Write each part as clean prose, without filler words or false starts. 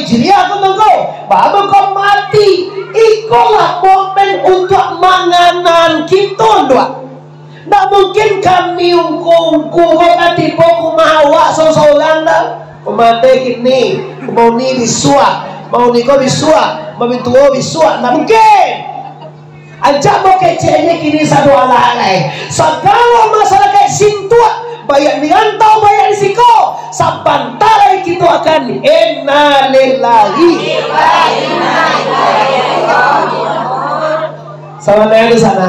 Hijriah kau tunggu baru kau mati. Ikulah momen untuk manganan kita dua. Tak mungkin kami ungku mati boku mahawa seorang dah. Pemandai kini mau ni disuak, mau ni kau disuak, mau tua disuak. Tak mungkin. Ajak mau kecehnya kini satu ala-alai. Segala masalah kayak sintua, bayar dirantau, bayar risiko. Sabantai kita akan inna lillahi. Sama nanya di sana.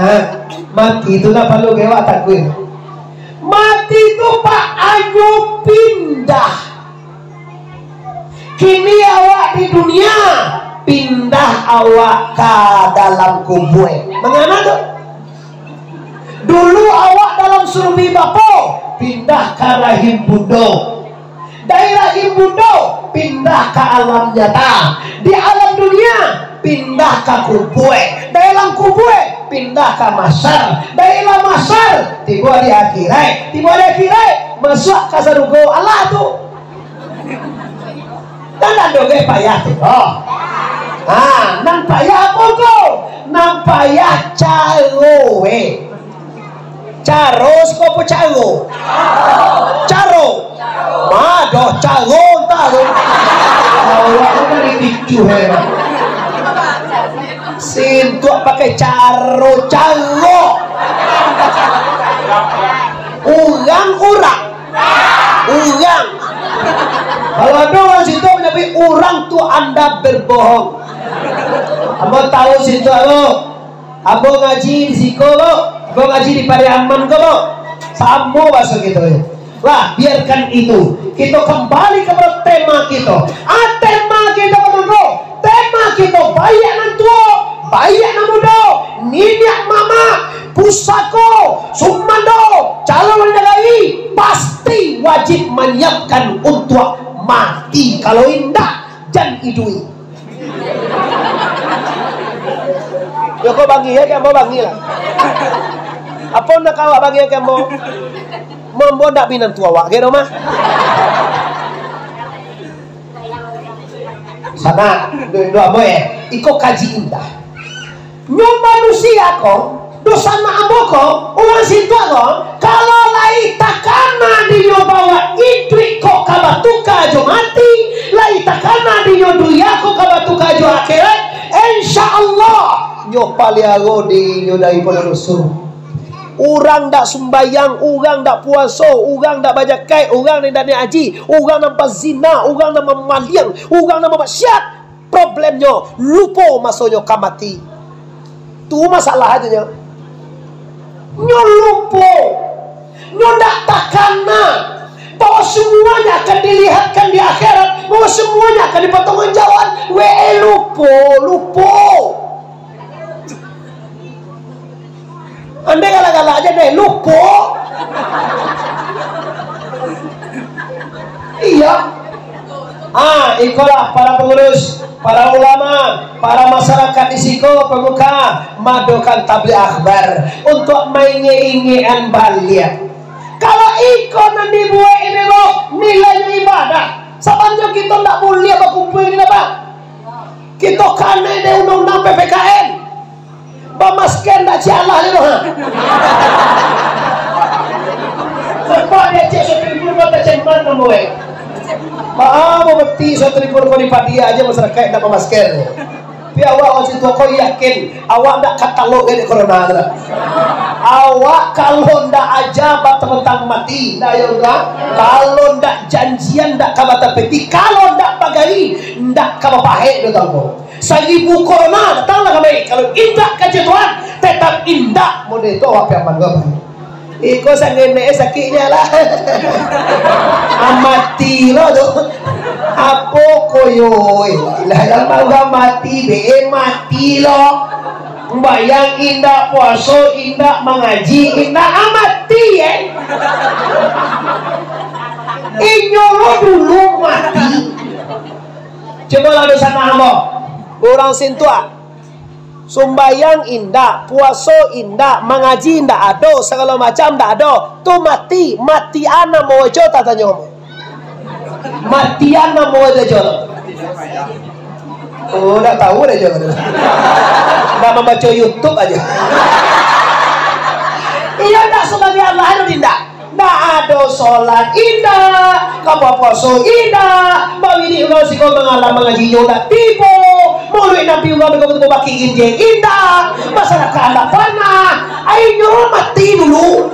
Mati itu tak perlu gewak takut. Mati itu Pak Ayu pindah. Kini awak di dunia, pindah awak ke dalam kubur. Mengapa tu? Dulu awak dalam surbi bapo, pindah ke rahim budo. Dari rahim budo, pindah ke alam nyata. Di alam dunia, pindah ke kubur. Dalam kubur, pindah ke masar. Dalam masar, tiba di akhirat. Tiba di akhirat, masuk ke surga Allah tu. Dan ada payah tu. Oh. Nang payah apa tu? Nang payah caro Caro skopo caro. Caro. Madoh caro tahu. Awak dari picu heran. Sintuk pakai caro. Urang. Kalau ada orang situ menyebut orang tu anda berbohong. Abo tahu situ abo ngaji di situ abo ngaji di Pariaman kau samo bahasa gitu ya. Wah biarkan itu. Kita kembali kepada tema kita. Tema kita menunggu. Tema kita bayak nan tua, bayak nan muda, ninyak mama, pusako, sumando, calon menjagai pasti wajib menyiapkan untuk mati. Kalau indah jangan idui. Yo kau bagi ya kamu bagi lah. Apa nak awak bagi ya kamu? Membodak binan tua awak ke rumah? Sana dua boy iko kaji indah. Nyo manusia ko dosa na amoko ulang situ ko kalau lai takana di nyo bawa idri ko kabatuka jo mati lai takana di nyo duya ko kabatuka jo akhirat insyaallah nyo paliago di nyo dari penelusur. Orang dak sembayang, orang dak puasa, orang dak baca kai, orang dak haji, orang nampak zina, orang nampak maliang, orang nampak maksiat. Problemnya lupa masuknya kamati. Tu masalah aja nya. Nyo lupa. Nyo dak takana bahwa semuanya akan dilihatkan di akhirat, bahwa semuanya akan dipertanggungjawabkan. Lupa. Anda galak-galak aja deh, lupa. Iya. Itulah para pengurus, para ulama, para masyarakat di siko pemuka madokan tabligh akbar untuk menginginkan balik. Kalau ikon nanti buat ini loh nilainya ibadah. Sepanjang kita tidak mulia berkumpul ini apa? Kita kan ada undang-undang PPKN. Bamasken tak cialah ni loh. Sebab dia cek sotripur mata cemban kamu mau beti sotripur kau di padia aja masyarakat tak bamasken. Tapi awak orang situ kau yakin awak tak katalog dari corona lah. Awak kalau ndak aja tentang mati, ndak yoga. Kalau ndak janjian ndak kabata peti, kalau ndak bagai ndak kabapahe do tahu. Seribu corona datanglah kami. Kalau indah kejatuhan tetap indah. Mode itu apa yang bangga? Iko sanggene sakitnya lah. Amati lo tu. Apa koyo? Lah yang bangga mati be mati lo. Bayang indah puasa, indah mengaji, indah amati Inyo lo dulu mati. Coba lalu sana amo. Orang sintua sumbayang indah, puasa indah, mengaji indah ada, segala macam indah ada. Tu mati ana mau coba tanya. Mati ana mau coba. Oh, nggak tahu deh jangan. Nggak membaca YouTube aja. Iya nggak sebagai Allah itu tidak. Nggak ada sholat indah, kamu puasa indah, bawini ulah sih kau mengaji nyoda tibo, mulut nabi ulah begitu baki injek indah, masyarakat anda panah, ayo mati dulu.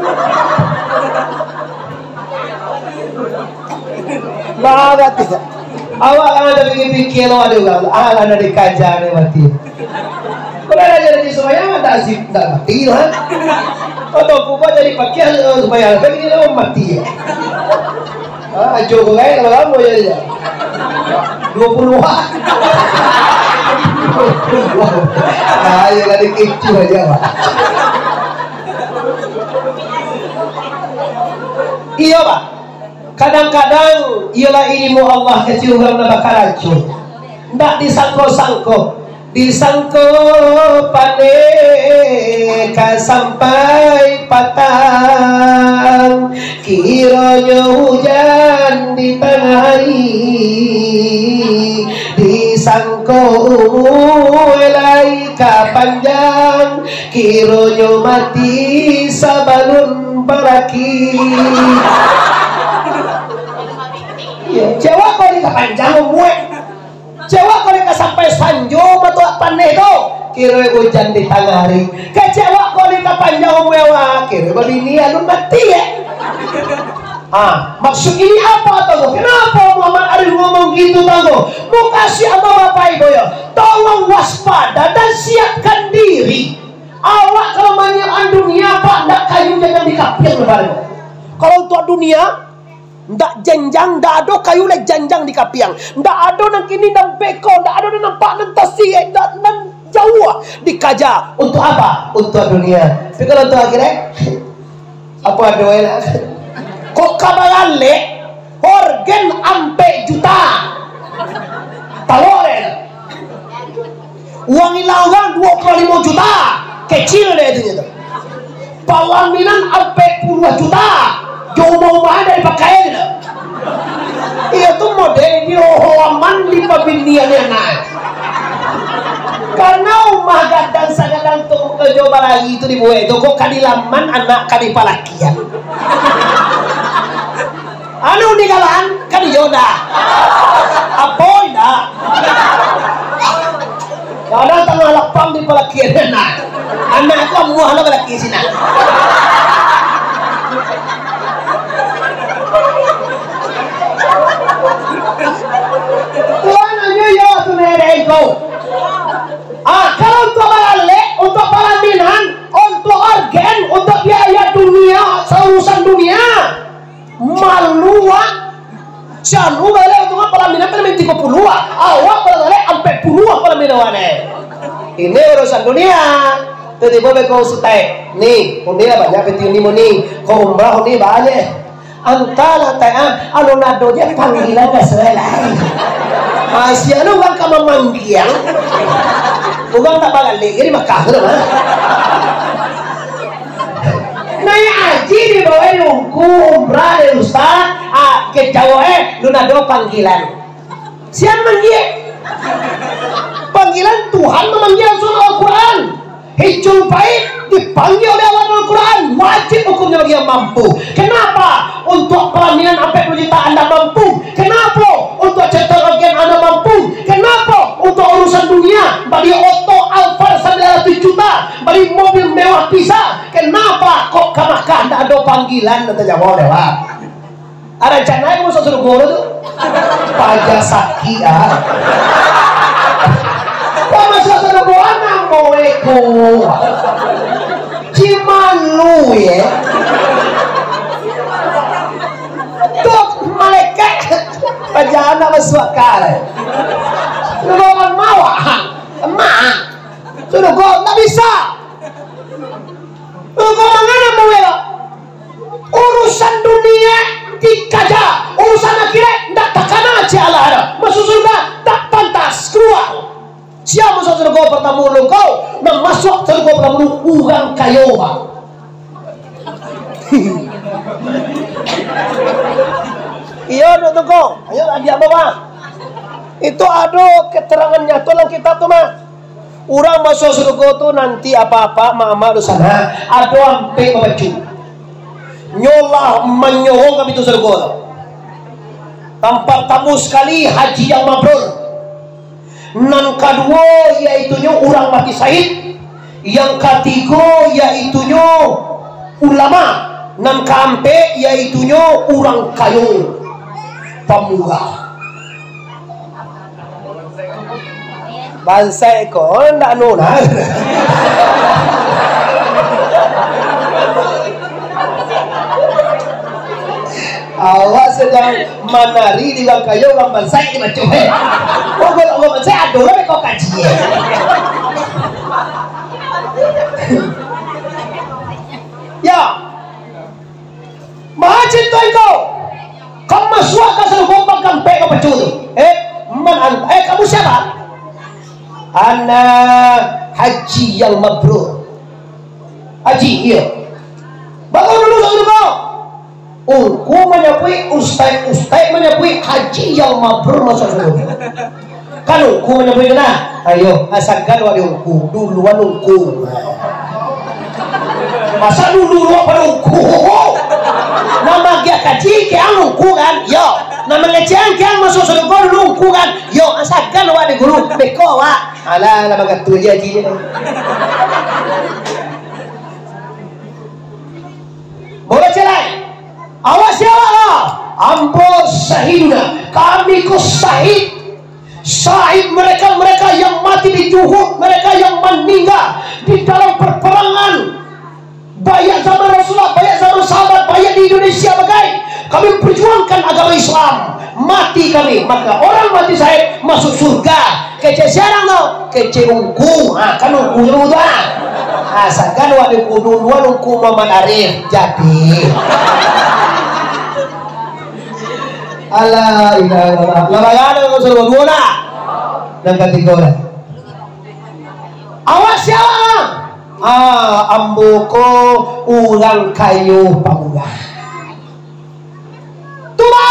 Banget ya. Awak kan ada pikir lo ada ulang, ada di kajian mati. Kalau ada jadi semuanya tak sih tak mati lah. Atau kupa jadi pakaian supaya begini lo mati ya. Ajo kau kayak kalau kamu jadi 20-an. Ayo lari kecu aja pak. Iya pak. Kadang-kadang ialah ilmu Allah kecil orang nak bakal racun. Ndak disangko-sangko. Disangko paneka sampai patang, kiranya hujan di tengah hari, disangko elai panjang, kiranya mati sabalun baraki. Ya, cewek kau di panjang muek. Cewek kalau dia sampai sanjung atau paneh tu, kira hujan di tengah hari. Kecewa kalau dia panjang mewah, kira begini alun mati ya. Maksud ini apa tahu? Kenapa Muhammad Arif ngomong gitu tahu? Mau kasih apa bapak ibu ya? Tolong waspada dan siapkan diri. Awak kalau menyerang dunia pak, ndak kayu jangan dikapir lebaran. Kalau untuk dunia ndak jenjang, ndak ada kayu le jenjang di kapiang, ndak ada nang kini nang beko, ndak ada nang pak nang tasi, ndak nang jauh dikaja. Untuk apa? Untuk dunia. Tapi kalau untuk akhirat apa ada lah? Kok kabalan le organ ampe juta tawaran uang ilawan 25 juta kecil deh itu. Palaminan ampe puluhan juta. Jauh mau mana dari pakaian itu? Iya tuh model di rohoaman di pabiniannya naik. Karena umah gadang sagadang tuh kejoba lagi itu dibuat itu kok kadilaman anak kadipalakian. Anu di galan kadiyoda. Apoy dah. Kadang tengah lapang di palakian naik. Anak aku muah lah balaki sini. Tuhan aja ya tu nerei kau. Kalau untuk balale, untuk pelaminan, untuk organ, untuk biaya dunia, urusan dunia, malu Janu balale untuk pelaminan kan minta 30. Awak balale sampai 10 pelaminan ini urusan dunia. Tiba-tiba kau sutai. Nih, unia banyak peti ni muni. Kau umrah ni banyak. Antara tanya anu nado dia panggilan ke selai. Masih anu kan kamu manggiang. Bukan tak balik lagi di Makkah tu mah. Naya aji di bawah nungku umrah dari ustaz. Ke Jawa lu nado panggilan. Siapa manggil? Panggilan Tuhan memanggil surah Al-Quran. Hijau pahit dipanggil oleh Allah Al-Quran, wajib hukumnya bagi yang mampu. Kenapa? Untuk pelaminan sampai 10 juta Anda mampu. Kenapa? Untuk cetak organ Anda mampu. Kenapa? Untuk urusan dunia bagi oto Alphard 900 juta, bagi mobil mewah pisah. Kenapa? Kok ke Makkah tidak ada panggilan? Nanti jawab deh pak. Ada rencana yang masuk surga itu pajak sakit kok masuk surga mau eko cimalu ya tuh malaikat pajana masuk kare surga mau emak surga tak bisa surga mana mau ya urusan dunia dikaja, urusan akhirat tak takkan aja Allah ada. Masuk surga tak pantas keluar. Siapa masuk surga pertama lu kau, nak masuk surga pertama lu orang kayo pak. Iya dok kau, ayo dia bawa. Itu ada keterangannya tolong kita tuh mah. Orang masuk surga tuh nanti apa-apa mama di sana ada ampe baju. Nyolah menyohong kami itu surga. Tampak tamu sekali haji yang mabrur. Nan kedua yaitunya orang mati syahid. Yang ketiga yaitunya ulama. Nan keempat yaitunya orang kayu pemurah. Bangsa ko ndak nuna. Awak sedang menari di kayu orang bangsa di macam ni. Oh kalau orang bangsa ada orang kau kaji. Ya, maha cinta kau. Kau masuk ke surga sampai kau pecah. Kamu siapa? Anak haji yang mabrur. Haji, iya. Bagus dulu surga. Aku menyebut ustaz menyebut haji yang mabrur masuk surga. Kan aku menyebut kena. Ayo, asalkan wali aku duluan aku. Masa dulu pada aku. Nama dia kaji ke aku kan? Yo. Nama lecehan ke masuk surga dulu aku kan? Yo, asalkan wali guru beko wa. Alah, nama gatu aja dia. Boleh cerai. Awas ya Allah. Ambo sahiduna. Kami ku sahid. Sahid mereka yang mati di Juhud, mereka yang meninggal di dalam perperangan. Banyak zaman Rasulullah, banyak zaman sahabat, banyak di Indonesia bagai. Kami perjuangkan agama Islam. Mati kami, maka orang mati syahid masuk surga. Kece siarang tau, kece ungku, kan ungku yang udah. Asalkan wali kuduan ungku Muhammad Arif jadi. Allah ilah. Larangan kau suruh dua nak. Dan ketiga lah. Awas siapa? Ambuko orang kayu pamuga. Tuma,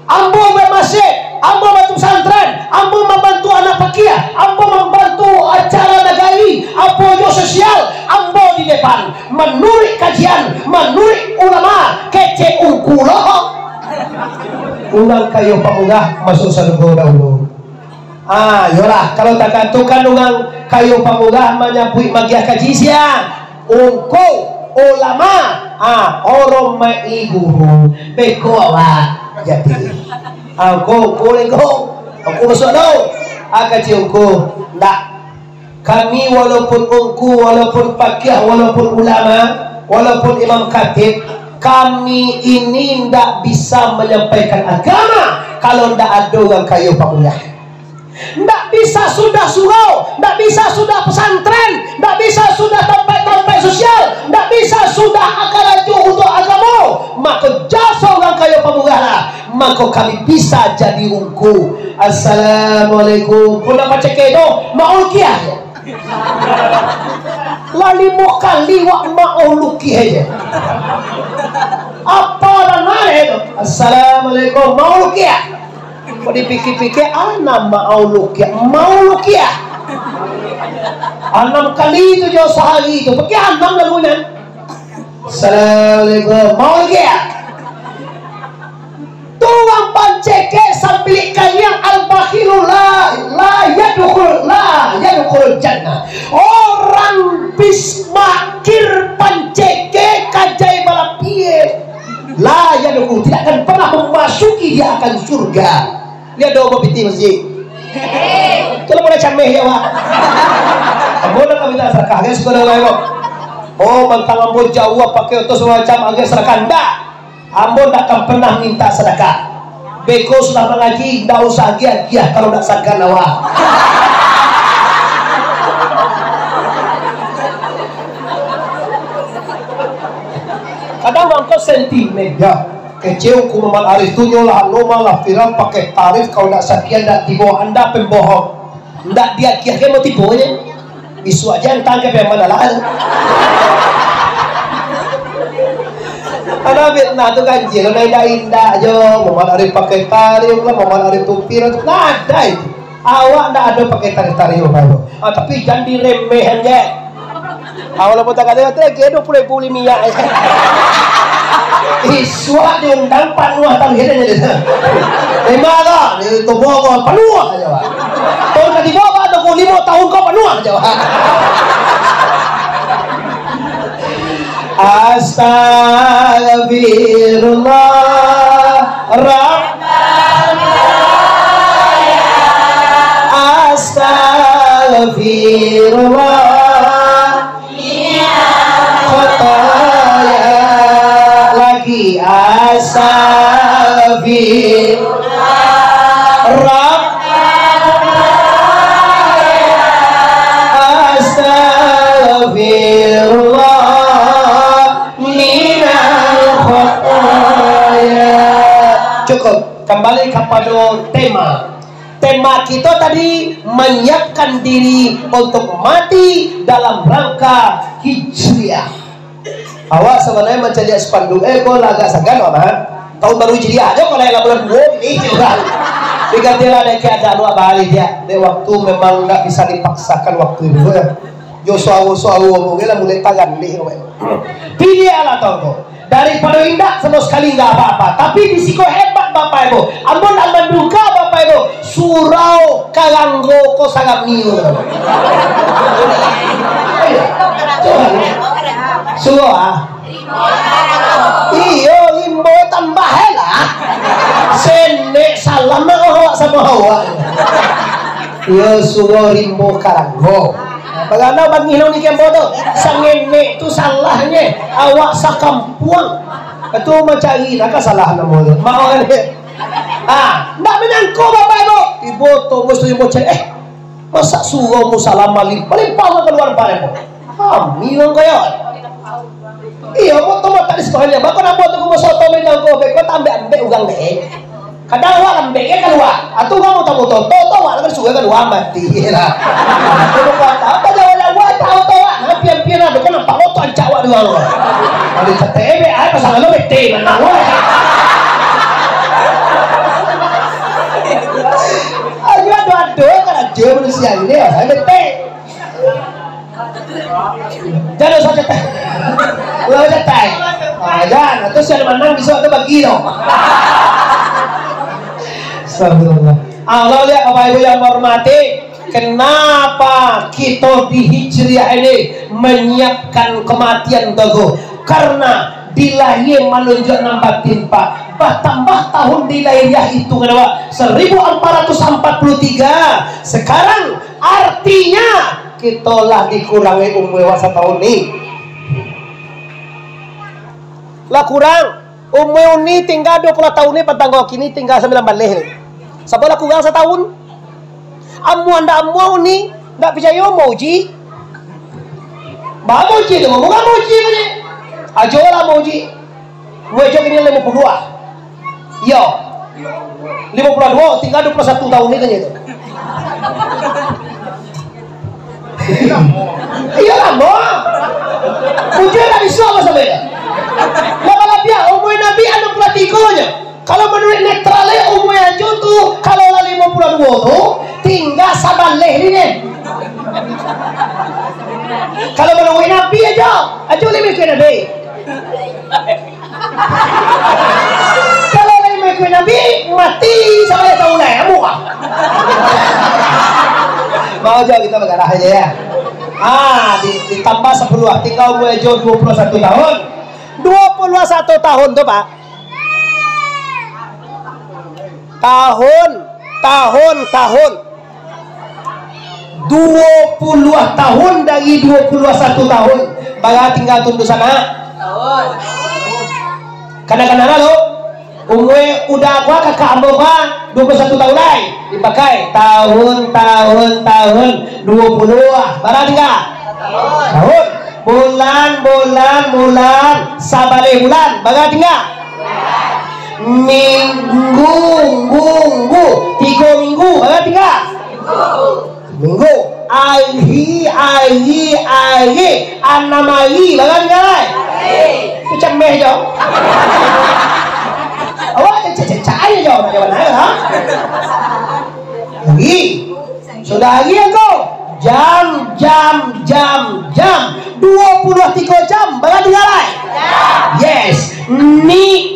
ambu bermasjid, ambu bantu pesantren, ambu membantu anak pakia, ambu membantu acara nagari, ambu sosial, ambu di depan, menurut kajian, menurut ulama, kece ungkuloh. Orang kayu pamuga masuk surga dahulu. Yolah kalau tak kantukan orang kayu pamuga menyambut magiah kaji siang. Ungko ulama orang mai guru beko awak jadi. Aku masuk dau. Kaji ungko ndak. Kami walaupun ungku, walaupun pakiah, walaupun ulama, walaupun imam khatib, kami ini tidak bisa menyampaikan agama kalau tidak ada orang kayu pamuga. Tidak bisa sudah surau, tidak bisa sudah pesantren, tidak bisa sudah tempat-tempat sosial, tidak bisa sudah akan untuk agama. Maka jasa orang kayu pamuga lah, maka kami bisa jadi ungku. Assalamualaikum. Kau nak baca kedo, mau kiah ya? Lali muka liwak mau luki aja. Apa nama itu? Assalamualaikum mau luki ya? Kau dipikir-pikir anak mau lukia, Enam kali itu jauh sehari itu, pakai enam lagunya. Assalamualaikum mau lukia. Tuang panceke sambil kalian al-bakhilu la yadkhul jannah. Orang bismakir panceke kajai balapie la yadkhul, tidak akan pernah memasuki, dia akan surga. Lihat doa piti masjid. Kalau boleh cameh ya Pak. Kamu nak minta sedekah kan sekolah lain kok. Oh, mentang ambo jauh pakai itu semacam agak sedekah ndak. Ambo tak akan pernah minta sedekah. Beko sudah mengaji, ndak usah giat kalau ndak sagan awak. Kadang orang sentimen ya. Kecil ku Muhammad Arif tu nyolah loma lah viral pakai tarif kau nak sekian dak tibo anda pembohong. Ndak dia kira mau tibonya. Isu aja entang ke mana lah. Karena fitnah tuh ganjil, karena indah-indah aja, mau ada pakai tariung lah, mau ada tupi, nggak ada itu. Awak nggak ada pakai tariung kamu. Tapi jangan diremehin ya. Awal mau tak ada lagi 20.000 minyak. Iswa diundang panuah tanggirnya di sana. Mana ni tu bawa panuah aja pak. Tahun kali bawa ada 5 tahun kau panuah aja pak. Astagfirullah Rabbana Astagfirullah Khataya lagi Astagfirullah Rabbana Astagfirullah cukup. Kembali kepada tema kita tadi, menyiapkan diri untuk mati dalam rangka hijriah. Awak sebenarnya mencari spanduk kok agak segan mana tahun baru hijriah aja kalau yang bulan 2 ini juga digantilah ada keadaan awak balik ya de waktu memang nggak bisa dipaksakan waktu itu ya Joshua mungkin mulai tangan nih pilih ala tahu daripada indah sama sekali nggak apa-apa, tapi disiko hebat bapak ibu, amun duka bapak ibu, surau kalanggo ko sangat miu, surau iyo limbo tambah lah, senek salam awak sama awak, iyo surau limbo kalanggo. Bagaimana bagi ni kembodo sangene tu salahnya awak sakampuang itu mencari nak salah nama tu mau kan nak menyangko bapak ibu ibu tu mesti ibu cari masa suruh musalam paling pau keluar barang kami orang kaya iya buat tu tak disekolahnya bakal nak buat tu soto menyangko beko tambah ambek ugang deh kadang awak lembeknya keluar atau kamu tahu toto awak kan suka keluar mati lah aku kata apa jawab awak tahu awak nak pian-pian ada kau nampak lo tuan cawak dua lo kalau CTB apa pasal lo bete mana lo ayo ado kan aja manusia ini ya saya bete jangan saja teh lo aja teh jangan atau siapa menang bisa ada bagi dong. Allah lihat Bapak Ibu yang hormati, kenapa kita di hijriah ini menyiapkan kematian bago? Karena dilahir menunjuk nambatin pak, tambah tahun dilahiriah itu kenapa? 1443. Sekarang artinya kita lah dikurangi umur setahun ini. Lah kurang umur ini tinggal 20 tahun ini petanggal kini tinggal 9 balik. Sabalah kurang setahun. Amu ni tak percaya mau uji. Bah mau uji tu, bukan mau uji ni. Ajo lah mau uji. Gue jok ini 52. Yo. 52 tinggal 21 tahun ni tanya tu. Iya lah mau. Uji tak bisa apa sampai. Kalau dia umur Nabi 63 aja. Kalau menurut netralnya umurnya aja tuh kalau 52 tuh tinggal sabar leh ni. Kalau menurut Nabi aja lebih ke Nabi. Kalau lebih ke Nabi mati sampai tahun lain kamu ah. Mau aja kita bergarah aja ya. Ditambah 10 tinggal umur aja 21 tahun. 21 tahun tuh Pak. Tahun 20 tahun dari 21 tahun baru tinggal tunggu sana kadang-kadang lo umur udah gua kakak ambo gua 21 tahun lagi dipakai tahun 20 baru tinggal tahun bulan sabale bulan baru tinggal minggu 3 minggu baru tinggal minggu hari 6 hari baru tinggal cemeh jo. Awak cecek-cecek jo nak jalan air ha. Lagi. Sudah lagi aku. Jam 23 jam bagai tinggalai. Yes. Ni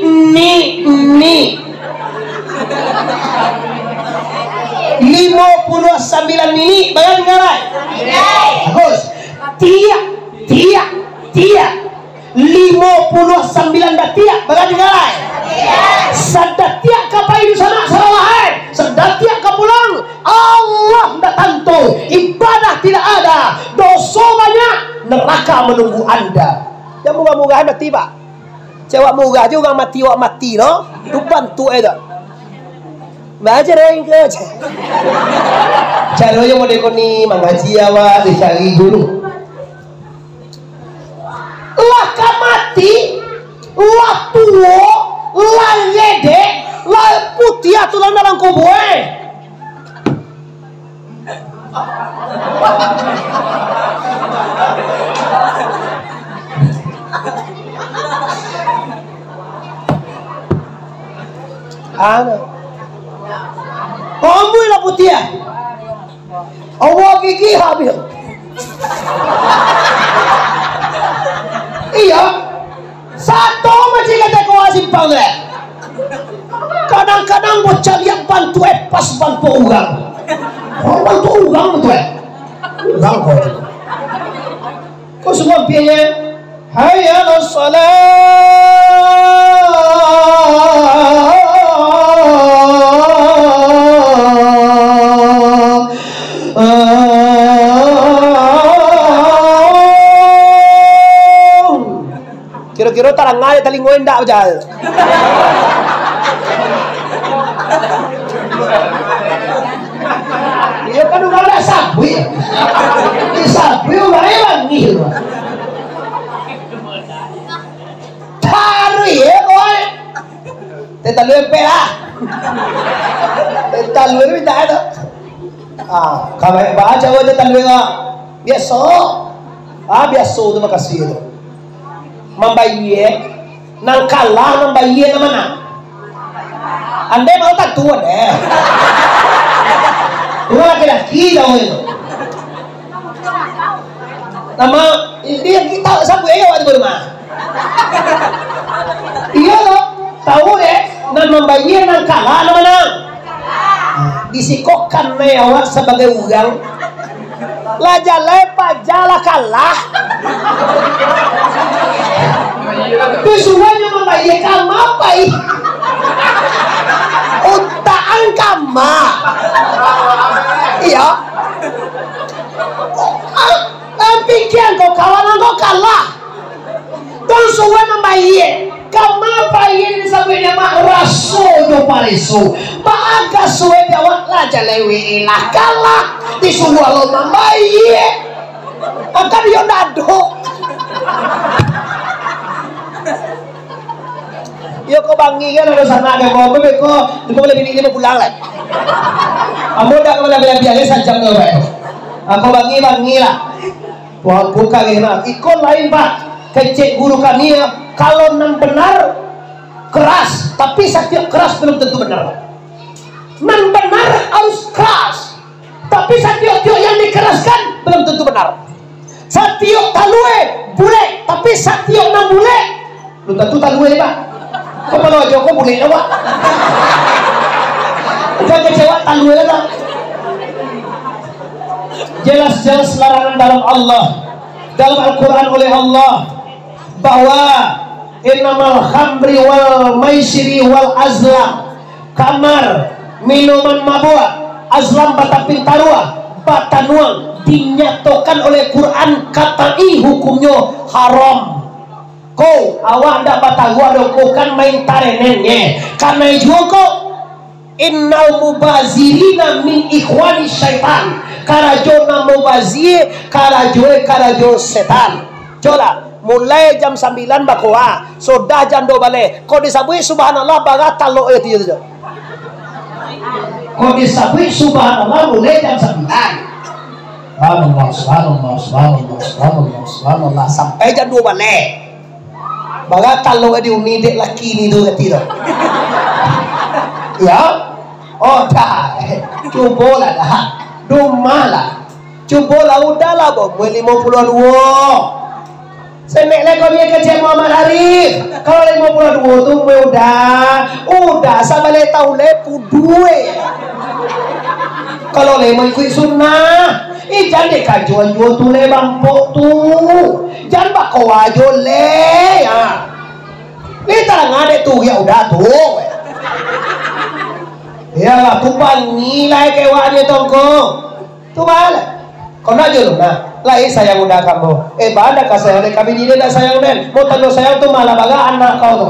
59 menit bagai tinggalai. Bagus. Tiap 59 detik bagai tinggalai. Sedatiak kapai di sana salahan, sedatiak ke pulang Allah tidak tentu, ibadah tidak ada, dosa banyak, neraka menunggu anda. Ya moga-moga anda tiba. Cewek moga juga mati no. Tu bantu ada. Baca ring ke. Caranya mau dekoni mengaji awak dicari dulu. Lah mati, lah tua, lah gede, lah putih atau lah dalam kubur. Ana, kamu lah putih. Awak gigi habis. Iya, satu macam kata kau simpang deh. Kadang-kadang bocah lihat bantu pas bantu orang. Oh bantu orang betul. Orang kau itu. Kau semua biaya. Hayya kira-kira tarangai tali ngoendak aja. Dia kan udah ada sabu ya. Ini sabu udah wangi. Taruh ya kau. Tetalu empera. Tetalu minta ada. Kami baca aja tetalu enggak. Biasa. Biasa tu makasih itu. Membayar nang kalah membayar nama mana? Anda mau tak tuan Orang laki-laki tahu itu. Nama dia kita siapa ya waktu di rumah? Iya loh, tahu deh. Nang membayar nang kalah nama mana? Disikokkan nih awak sebagai orang. Laja lepa jala kalah. Kesuanya membayarkan apa ini? Utaan kama. Iya. Pikir kau kawan kau kalah. Dan suwe membayar. Kama bayar ini sampai dia mak rasul do parisu. Baaga suwe dia wak laja lewe ilah kalah. Disuruh lo membayar. Akan dia nado. Yo kau bangi kan ada sana ada kau boleh bini dia mau pulang lagi. Kamu dah kau bilang biasa saja kau baik. Aku bangi lah. Tuhan buka gimana? Ikon lain pak. Kecik guru kami ya. Kalau nang benar keras, tapi setiap keras belum tentu benar. Nang benar harus keras, tapi setiap yang dikeraskan belum tentu benar. Setiap talue bule, tapi setiap nang bule belum tentu talue pak. Kalau Joko boleh awak. Jangan kecewa talue lah. Jelas-jelas larangan dalam Allah, dalam Al-Quran oleh Allah bahwa innamal khamri wal maisiri wal azlam, kamar, minuman mabuk, azlam batapin taruah, batanuang dinyatakan oleh Quran katai hukumnya haram. Kau awak ndak batagua doko kan main tarenennya karena juga innal mubazirina min ikhwani syaitan. Karajona mubazir, karajo setan. Coba mulai jam 9 bakoa, sudah jam 2 balik. Kau disabui subhanallah bagat talo itu. Kau disabui subhanallah mulai jam 9. Subhanallah sampai jam 2 balik. Baga kalau ada umidek laki ni tu kata tu. Ya. Oh dah. Cubalah dah. Dumalah. Cubalah udahlah boh. 52. Senek lah kau ni kerja Muhammad Arif. Kalau 52 tu udah sama le tahu lepu duit. Kalau le mau ikut sunnah, jangan dekat jual tu le bampok tu. Jangan bak kau ajo le ya. Ni tak ngade tu ya udah tu. Ya lah tu bang nilai kewannya tongko. Tu balik. Kau nak jual nah. Lai sayang udah kamu. Banda ka sayang kami ni dah sayang den. Mau tanya sayang tu malah baga anak kau tu.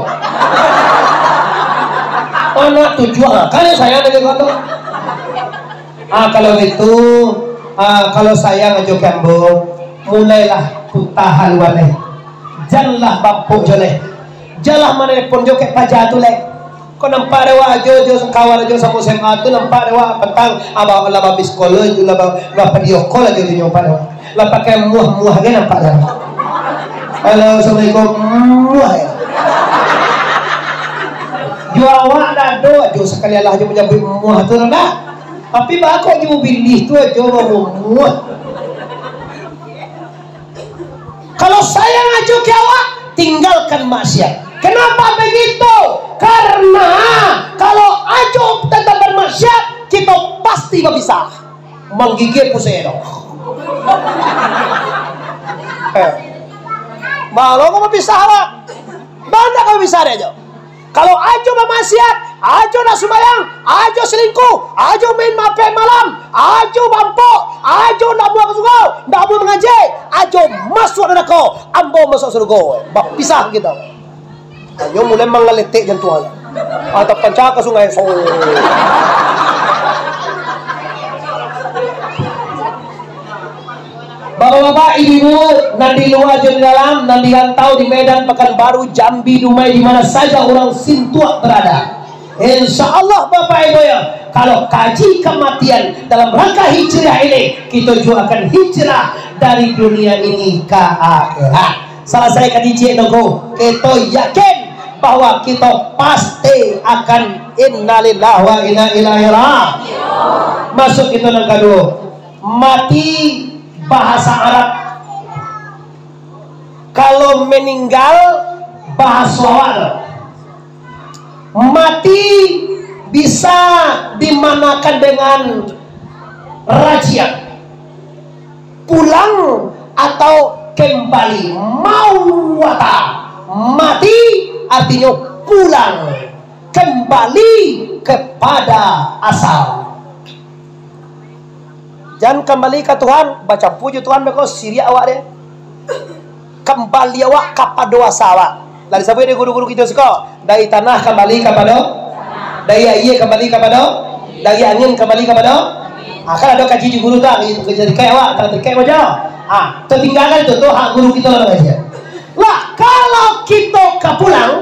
Anak tujuan kan sayang dengan kau tu. Kalau itu kalau sayang aja kamu mulailah putahan wale. Janganlah bapuk jole. Janganlah mana pun jo ke pajak tu le. Kau nampak dewa jo kawan jo sama SMA tu nampak dewa petang abang lama biskola jo lama video call aja tu nyompak dewa. Lah pakai muah-muah kan nampak dah. Halo, assalamualaikum. Muah ya. Jual awak dah doa jo sekali Allah jo menyebut muah tu dah. Tapi bakok jo bilih tu jo muah. Kalau sayang aja ke awak, tinggalkan maksiat. Kenapa begitu? Karena kalau ajo tetap bermaksiat, kita pasti berpisah. Menggigit pusero. Malu kau berpisah awak. Mana kau bisa aja? Kalau ajo bermaksiat, ajo nak sembahyang, ajo selingkuh, ajo main mape malam, ajo bampok, ajo nak buang ke sungai, nak buang mengaji, ajo masuk neraka, ambo masuk surga. Berpisah kita. Ayo mulai mengeletik jantung atau pencak ke sungai. Bapak-bapak, ibu, nanti luar di dalam, nanti rantau di Medan, Pekanbaru, Jambi, Dumai, di mana saja orang Sintuak berada. Insya Allah Bapak Ibu ya, kalau kaji kematian dalam rangka hijrah ini, kita juga akan hijrah dari dunia ini ke akhirat. Salah saya kaji nogo, kita yakin bahwa kita pasti akan innalillahi wa inna ilaihi raji'un. Masuk itu yang kedua, mati bahasa Arab. Kalau meninggal bahasa Arab. Mati bisa dimanakan dengan rajia, pulang atau kembali. Mauwata, mati artinya pulang, kembali kepada asal. Jangan kembali ke Tuhan, baca puji Tuhan mereka Syria awak deh. Kembali awak kepada asal. Lalu sampai dia guru-guru kita suka dari tanah kembali kepada, dari air kembali kepada, dari angin kembali kepada. Kan ada kaji guru tu, kerja terkait awak, tak terkait aja. Tertinggalkan itu hak guru kita lah aja. Lah kalau kita ke pulang,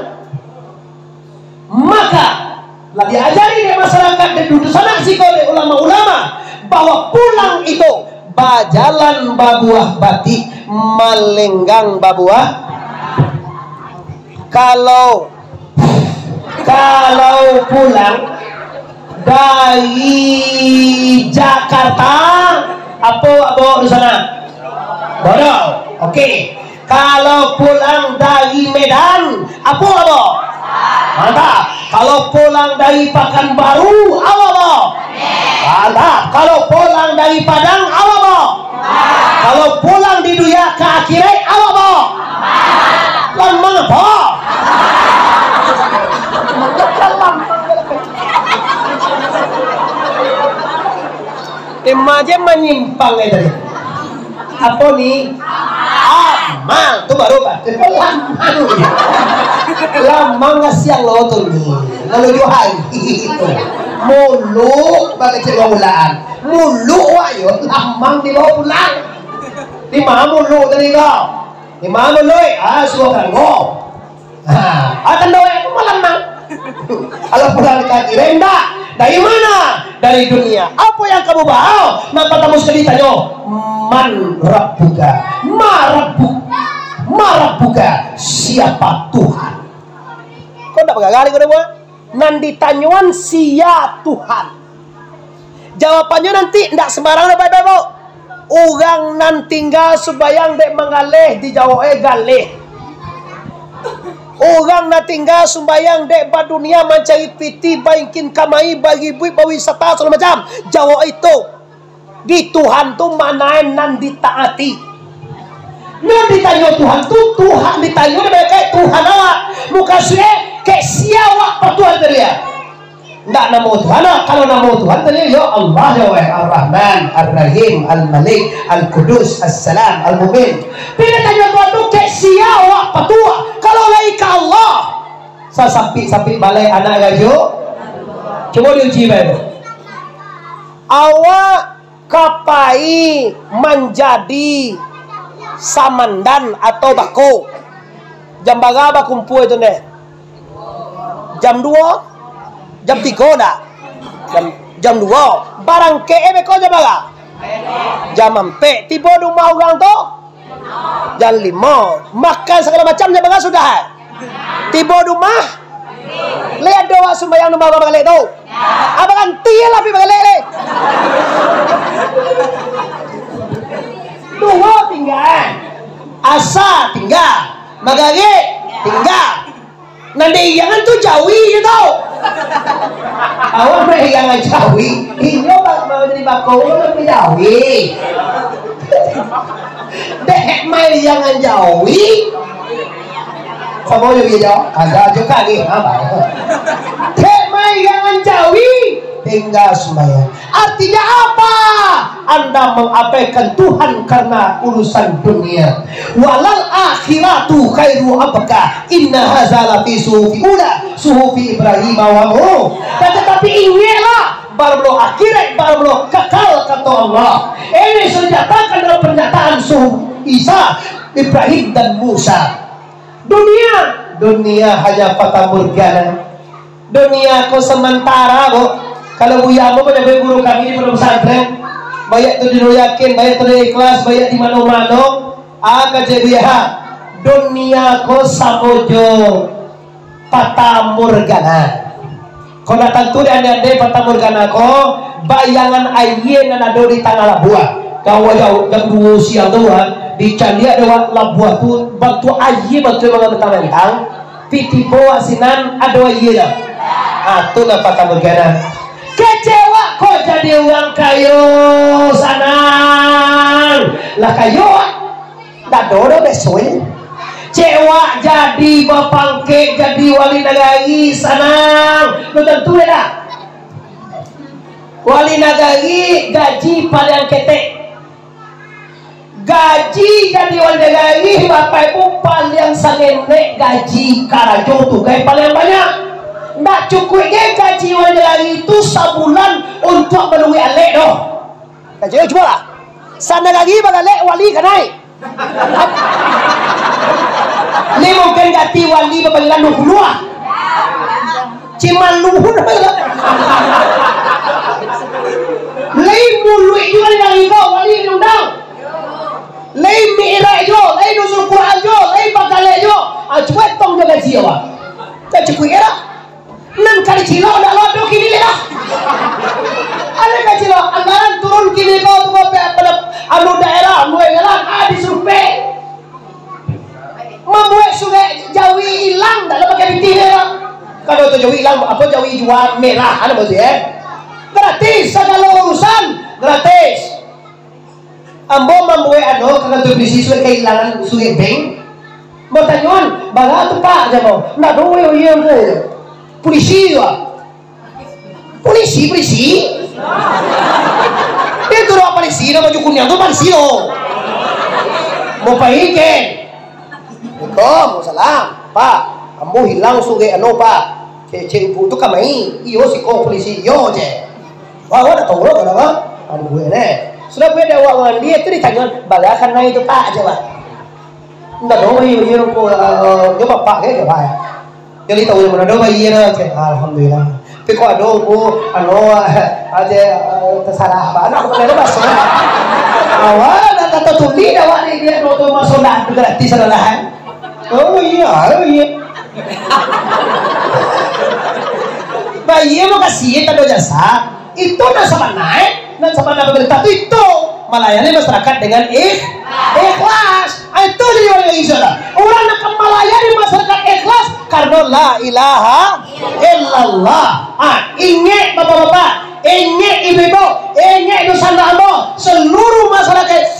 maka lah diajari di masyarakat dan duduk sana sih oleh ulama-ulama bahwa pulang itu bajalan babuah batik, melenggang babuah. Kalau pulang dari Jakarta, apa di sana? Bodoh. Oke. Kalau pulang dari Medan, apa? Mantap. Kalau pulang dari Pekanbaru, apa? Mantap. Kalau pulang dari Padang, apa? Kalau pulang di dunia ke akhirat, apa? Lamang apa? Imaje menyimpang tadi. Apa nih? Amal tu baru kan? Lamang siang lo tu ni. Lalu jual itu. Mulu bagai celulaan. Mulu ayo lamang di bawah pulang. Di mana mulu tadi kau? Di mana mulu? Suakan kau. Akan doa itu malamang. Kalau pulang kaki rendah. Dari mana? Dari dunia. Apa yang kamu bawa? Maka kamu sekali tanya, man rabbuka? Ma rabbuka? siapa Tuhan. Kau tak pegang kau dah. Nan ditanyuan sia Tuhan. Jawabannya nanti ndak sembarang baik-baik bu. Orang nan tinggal sembayang dek mengalih di Jawa galih. Orang nan tinggal sembayang dek ba dunia mencari piti baikin kamai bagi buik wisata segala macam. Jawa itu di Tuhan tu manain nan ditaati. Nan ditanya Tuhan tu Tuhan ditanya kayak Tuhan awak. Muka suye kayak siawak patuan dia. Nggak namo Tuhan. Kalau namo Tuhan tadi ya Allah ya Ar-Rahman, Ar-Rahim, Al-Malik, Al-Qudus, As-Salam, Al-Mumin. Bila tanya Tuhan tu kayak siawak patua. Kalau lagi ke Allah saya sapit balai anak gajo. Coba diuji baik. Awak kapai menjadi samandan atau bako. Jam berapa kumpul itu nih? Jam 2? Jam 3 dah. Jam 2. Barang KM kau jam berapa? Jam 4. Tiba rumah orang tu? Jam 5. Makan segala macam jam berapa sudah? Tiba rumah? Lihat doa sembahyang rumah apa balik tu? Abang ganti lah pergi balik ni. 2 tinggal. Asa tinggal. Magari tinggal. Nanti jangan tu Jawi je tau. Awak main jangan Jawi. Ini mau jadi bakau lebih Jawi. Dek main jangan Jawi. Sama juga jauh. Ada juga ni. Dek main jangan Jawi. Tinggal sembahyang. Artinya apa? Anda mengabaikan Tuhan karena urusan dunia. Walal akhiratu khairu abqa. Inna hadza la fi suhufi ula, suhufi Ibrahim wa Nuh. Tetapi inilah baru akhirat, baru kekal kata Allah. Ini sudah dinyatakan dalam pernyataan suhuf Isa, Ibrahim dan Musa. Dunia hanya fata morgana. Dunia kau sementara bu. Kalau buya mau menjadi guru kami di pondok pesantren, banyak tu yakin, banyak tu ikhlas, banyak di mana-mana. Kajebiha dunia ko samojo fata morgana. Kau datang tu dia ada fata morgana ko bayangan air yang ada di tanah labuah. Kau jauh jam 2 siang tu di candia ada labuah tu batu air batu yang bertanah hilang. Piti bawa sinan ada air dah. Tu lah fata morgana. Kecewa kok jadi orang kayu sanang lah kayu tak dodo besoin cewa jadi bapangke jadi wali nagari sanang lu tentu dah wali nagari gaji paling ketek gaji jadi wali nagari bapak ibu paling sangenek gaji karajo tuh kayak paling banyak. Nggak cukup gaji wajah itu sebulan untuk menuhi alek doh. Gaji coba lah. Sana lagi bang alek wali kanai. Ini mungkin ganti wali berpanggilan nuhulu ah. Ciman nuhulu. Lei mulu itu lagi kau wali undang. Lei mi'raj jo, lei nuzul Quran jo, lei bagalek jo. Coba tong jaga jiwa. Tak cukup era. 6 kali cilo dah lodo kini lah. Ada kali cilo anggaran turun kini kau tu pada anu daerah mulai jalan disurvey. Membuat sungai Jawi hilang dah pakai binti dia. Kalau tu Jawi hilang apa Jawi jual merah ada maksud gratis segala urusan gratis. Ambo membuat anu kalau tu bisi sungai kehilangan sungai bank. Bertanyaan baga tu pak je mau. Nak duit ye ke? Polisi juga. Polisi. Dia tu orang polisi, nama jukunya tu polisi lo. Mau pergi ke? Waalaikumsalam, Pak. Kamu hilang sungai anu Pak. Cek ibu tu kami. Iyo si kau polisi, iyo je. Wah, dah tahu lo kenapa? Anu gue ne. Sudah gue dah wawan dia tu ditanya, bagakan naik tu Pak je Pak. Ndak tahu iyo ko dia bapak ke Pak. Jadi tahu yang mana do bayi na ke alhamdulillah. Tapi kok ado ko ano ada tersalah apa anak mana bahasa. Awal dah kata tuli dah wali dia do masuk dah gratis adalah. Oh iya. Bayi mo kasi tado jasa itu nasaba naik dan sama pemerintah itu melayani masyarakat dengan ikhlas. Itu dia yang istilah orang akan melayani masyarakat ikhlas karena la ilaha illallah. Ingat bapak-bapak, ingat ibu-ibu, ingat nusantara, seluruh masyarakat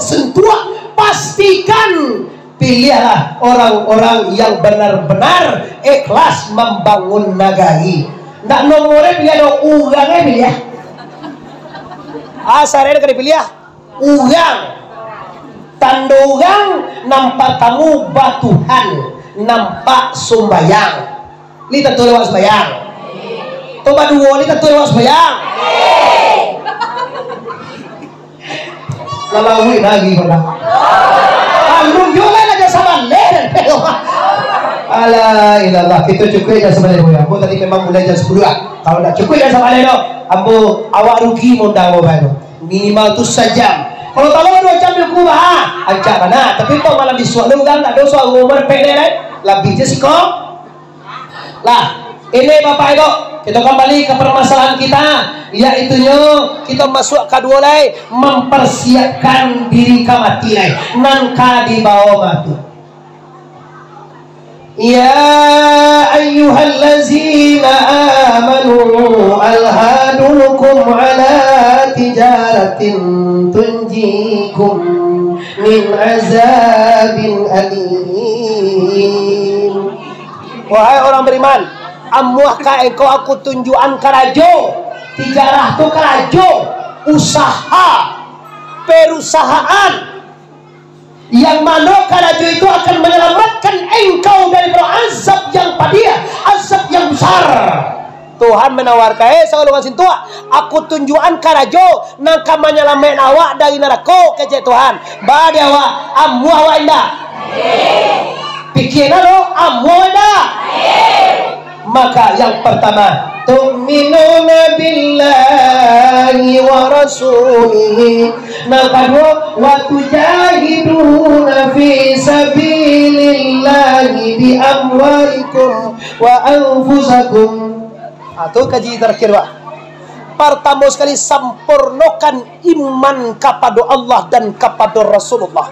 sentua, pastikan pilihlah orang-orang yang benar-benar ikhlas membangun nagari. Ndak nomornya pilih ada urangnya pilih. Asarnya kena pilih urang. Tanda urang nampak tamu batuhan, nampak sembayang. Lita tu lewat sembayang. Toba dua lita tu lewat sembayang. Lalawi lagi pada. Alun jualan aja sama leren. Ala ilallah, kita cukup dah sama leren. Aku tadi memang mulai jam 10 lah. Kalau tak cukup dah sama leren, ambo awak rugi mondang mobile. Minimal tu sejam. Kalau tahu 2 jam dia kubah, ajak mana? Tapi kau malam di suatu gang tak ada soal umur pendek, lebih je sikok. Lah, ini bapak ibu, kita kembali ke permasalahan kita, yaitunya kita masuk kedua lagi, mempersiapkan diri ke mati lagi, nangka di bawah mati. Ya ayyuhallazina amanu alhadukum ala tijaratin tunjikum min azabin alim. Wahai orang beriman, amuahkah engkau aku tunjukan karajo. Tijarah tu karajo, usaha, perusahaan yang mana karajo itu akan menyelamatkan engkau dari azab yang padia, azab yang besar. Tuhan menawarkan, segala sintua, aku tunjukan karajo nangka menyelamatkan awak dari neraka kece Tuhan. Badi awak amuah awak indah. Pikirkan lo amuah indah. Maka yang pertama, tu'minuna billahi wa rasulihi. Yang kedua, wa tujahiduna fi sabilillahi bi amwalikum wa anfusakum. Itu kaji terakhir, Pak. Pertama sekali, sempurnakan iman kepada Allah dan kepada Rasulullah.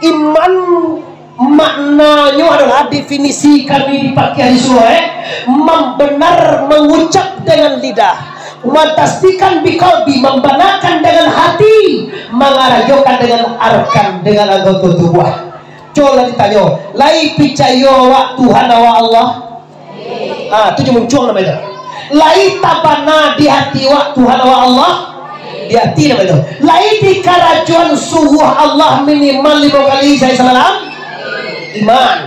Iman maknanya adalah definisi kami dipakai sesuai membenar mengucap dengan lidah, mentasdikan biqalbi, membenarkan dengan hati, mengarajokan dengan arkan, dengan anggota tubuh. Coba ditanya, lai percaya wa Tuhan wa Allah? Itu muncul namanya. Lai tabana di hati wa Tuhan wa Allah? Di hati namanya. Lai di karajuan suhu Allah minimal 5 kali saya salam. Iman.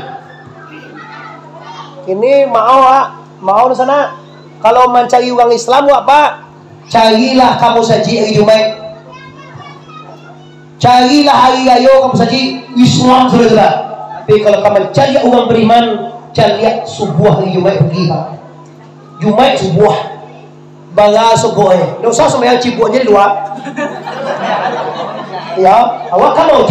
Ini mau di sana. Kalau mencari uang Islam apa? Carilah kamu saji hari Jumat. Carilah hari raya kamu saji Islam saudara. Tapi kalau kamu cari uang beriman, cari subuh hari Jumat pergi Pak. Jumat subuh. Bangga subuhnya. Tidak usah sembahyang cibuannya di luar. Ya, awak kan mau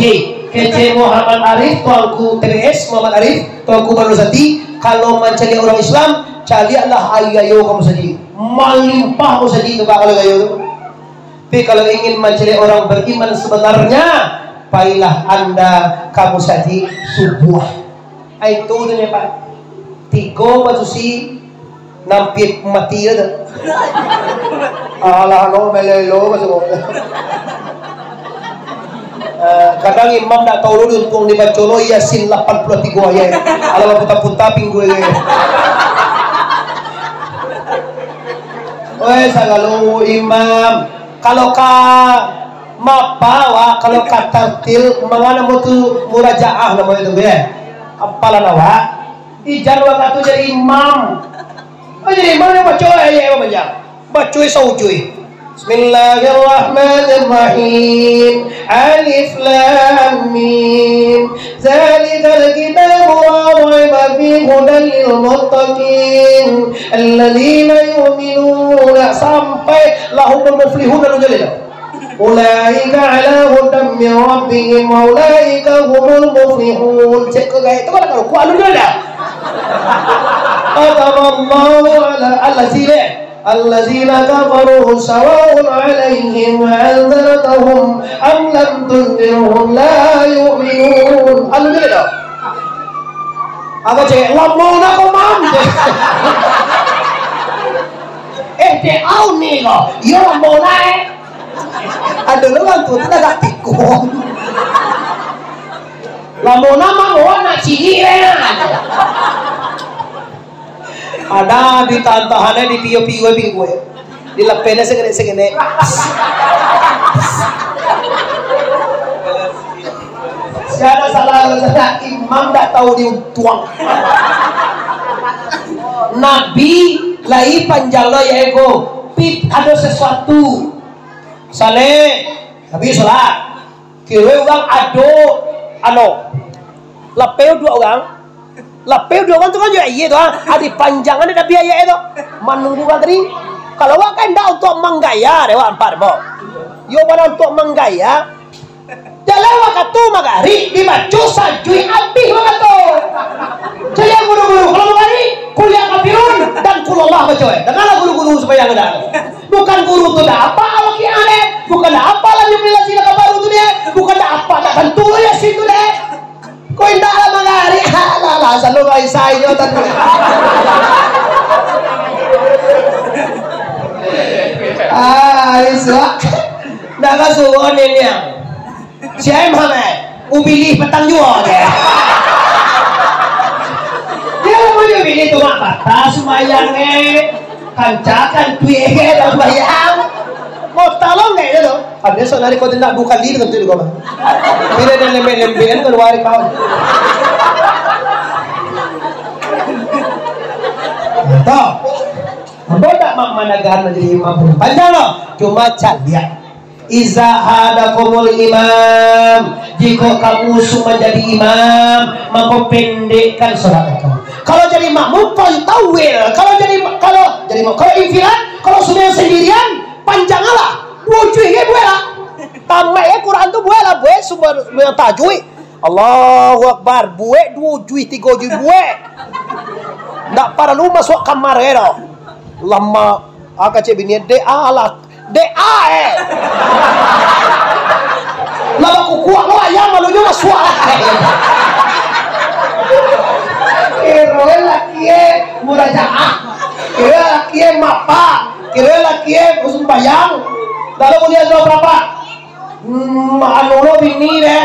kece Muhammad Arif, tuanku TBS Muhammad Arif, tuanku Baru Sati. Kalau mencari orang Islam, carilah hari raya kamu saja. Melimpah kamu saja itu kalau raya itu. Tapi kalau ingin mencari orang beriman sebenarnya, baiklah anda kamu saja subuh. Itu dunia Pak. 3 masusi nampit mati ada. Allah no melelo masuk. Kadang imam tak tahu lu untung di bacolo Yasin 83 ayat. Ala putar-putar pinggul ini. Weh sagalu imam. Kalau ka mapawa, kalau ka tartil mangana mutu murajaah namanya itu ya. Apalan awak? Ijar waktu jadi imam. Jadi imam yang baca ayat apa banyak? Baca saujuy. Bismillahirrahmanirrahim. Alif Lam Mim. Zalikal kitabu la raiba fihi hudan lil muttaqin alladzina yu'minuna sampai lahumul muflihun jalil. Ulaika ala hudan min rabbihim wa ulaika humul muflihun. Cek ke itu kan kalau kuat dulu dah. Atamallahu ala allazina kafaru sawa'un 'alaihim anzartahum am lam tunzirhum la yu'minun. Anu dulu dah. Apa cek lamon aku mam. Dia au ni lo, yo lamon naik. Ada orang tu tak tikung. Lamon nama mau nak ciri ada di tantahannya di piyo-piyo gue di lepenya segede-segede. Siapa salah imam tak tahu diutuang. Nabi lai panjang lo ya ego pip ada sesuatu sale Nabi sholat kira orang ado lapeu dua orang tu kan juga iya doang adi panjangan ada biaya itu menunggu tadi kalau wak kan dah untuk menggaya dewa empat bo yo pada untuk menggaya dalam waktu magari dibaca sajui abih waktu saya guru-guru kalau magari kuliah kafirun dan kulullah baca dengarlah guru-guru supaya ada bukan guru tu dah apa awak yang ada bukan dah apa lah yang bila sila baru tu dia bukan dah apa dah tentu ya situ deh kau indah lah magari lah selalu kau isai je tadi iswa dah kasuh ni yang siapa Muhammad ubili petang jual dia mau ubili tu mak kata semayang kancakan tuye dan bayang mau tolong nggak itu ada saudari kau tidak bukan diri tentu juga mah tidak ada lembe-lembean keluar kau tahu apa tak mak managan menjadi imam panjang loh cuma calian iza hadakumul imam jika kamu menjadi imam mampu pendekkan sholat kamu kalau jadi makmum kau tawil kalau infilan kalau sudah sendirian panjanglah wujudnya buela tambahnya Quran tu buela buat sumber tajwid Allahu Akbar buat 2 juih 3 juih buat tak perlu masuk kamar itu lama agak cek bini lah DA lama kukuak lo ayam malu juga suara kira laki murajaah kira laki mapa kira laki sembahyang lalu kemudian berapa Manolo bini deh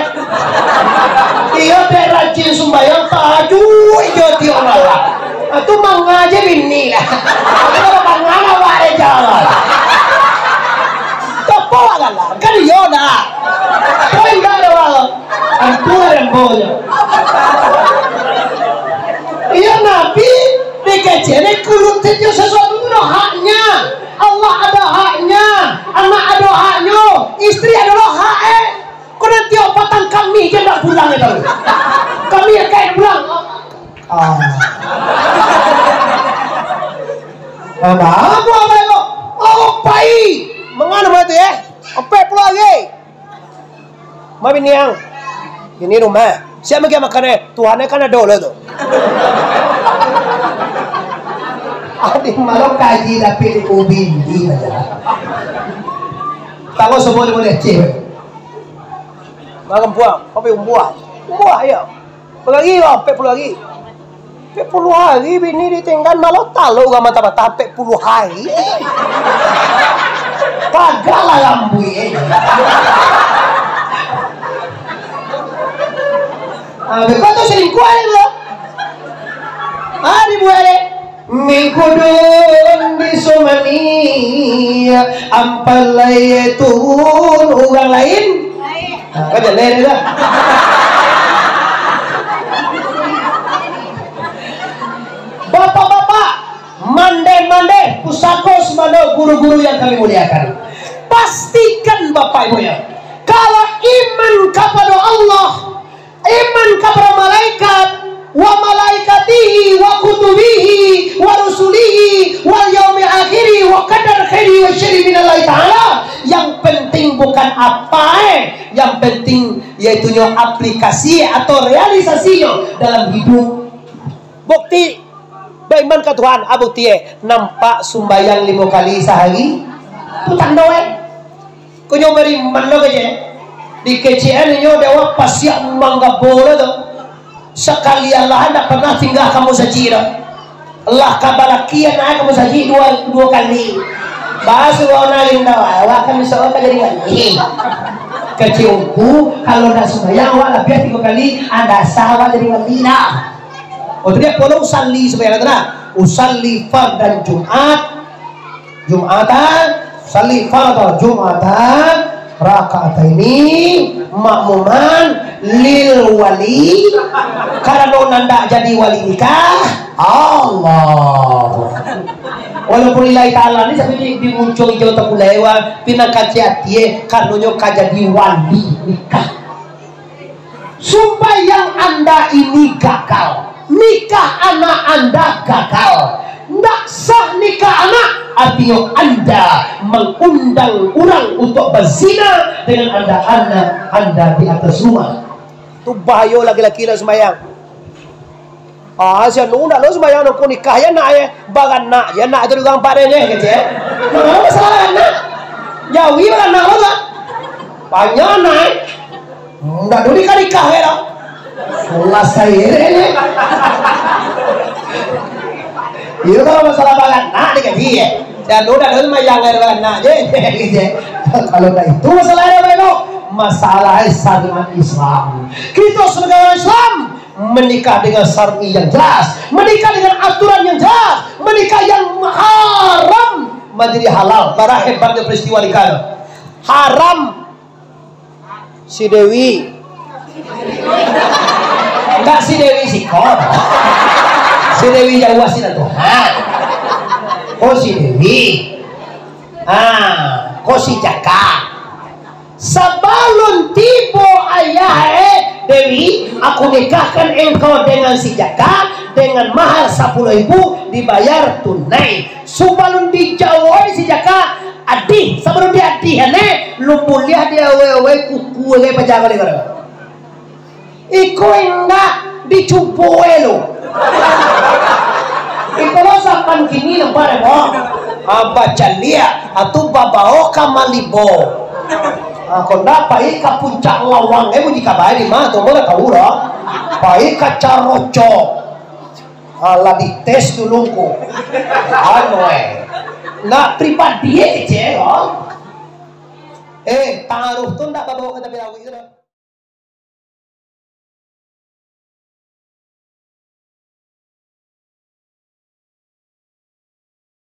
dia rajin sembahyang tahajud jadi orang itu mengaji bini lah kalau mengana wae jalan tepolah kan yoda poin dah wala antura rembolyo iya Nabi dikecene kulut itu sesuatu itu haknya Allah ada haknya anak ada haknya istri adalah haknya kau nanti opatan kami je nak pulang itu kami akan pulang apa itu pai mengana begitu ya sampai pulang lagi mami niang ini rumah siapa yang makannya Tuhannya kan ada loh tu adik malu kaji tapi di ubin di aja tahu semua di mana cewek makan buang kopi buah ya pelagi lah 40 hari bini ditinggal malu tahu gak mata-mata 40 hari kagak lah lambu kau tu selingkuh ada dibuat Mingkudun bisumani ampalai turun orang lain kan jalan dah bapak-bapak mande pusakos mana guru-guru yang kami muliakan pastikan bapak ibu ya kalau iman kepada Allah iman kepada malaikat wa malaikatihi wa kutubihi wa rusulihi wal yaumil akhir wa qadar khairi wa syarri minallahi ta'ala yang penting bukan apa yang penting yaitu aplikasi atau realisasinya dalam hidup. Bukti beriman ke Tuhan, bukti nampak sumbayang 5 kali sehari tutang doa kunyo beriman lo aja di KCN nyo dewa pasyak mangga bola tuh sekali Allah tidak pernah tinggal kamu sajira Allah kabalakian kamu saji dua kali bahas nalin dawa awak kami seorang jadi wali keciumku kalau dah sembahyang awak lebih 3 kali anda sawah jadi wali lah. Oh dia perlu usalli sembahyang kata usalli fard dan Jumatan usalli fard Jumatan rakaataini makmuman lil wali karena nanda jadi wali nikah Allah walaupun lillahi ta'ala ini sampai dimuncul jauh terpulewa pinakaciatie karena jadi wali nikah. Sumpah yang anda ini gagal, nikah anak anda gagal, ndak sah nikah anak, artinya anda mengundang orang untuk berzina dengan anak anda di atas rumah. Itu bahaya laki-laki lah sembahyang. Saya nunda lo sembahyang nak nikah ya nak ya bagan nak ya nak itu juga padanya gitu ya. Mana masalah nak? Jauhi bagan nak lo lah. Banyak nak. Ndak dulu nikah ya. Allah saya ini. Itu kalau masalah bagan nak dikasih ya. Dan udah dulu sembahyang ya bagan nak je. Kalau dah itu masalahnya baik masalah syariat Islam. Kita sebagai Islam menikah dengan syar'i yang jelas, menikah dengan aturan yang jelas, menikah yang haram menjadi halal. Para hebatnya peristiwa nikah haram. Si Dewi enggak, si Dewi sikon, si Dewi jauh wasilah Tuhan. Oh si Dewi kok si Jaka sebelum tiba ayah Dewi, aku nikahkan engkau dengan si Jaka dengan mahar 10.000 dibayar tunai. Sebelum dijawab si Jaka adih, sebelum dia adih lumpuliah dia wewe kuku pajaga dia kata iko enggak dicupu lo iko lo sampan kini lembar baca lihat atau babao kamalibo kau dapat ke puncak lawang bunyi kabar di mana tu boleh tahu dah baik ke caroco ala dites dulu ko nak pribadi je taruh tu tak bawa kata bilang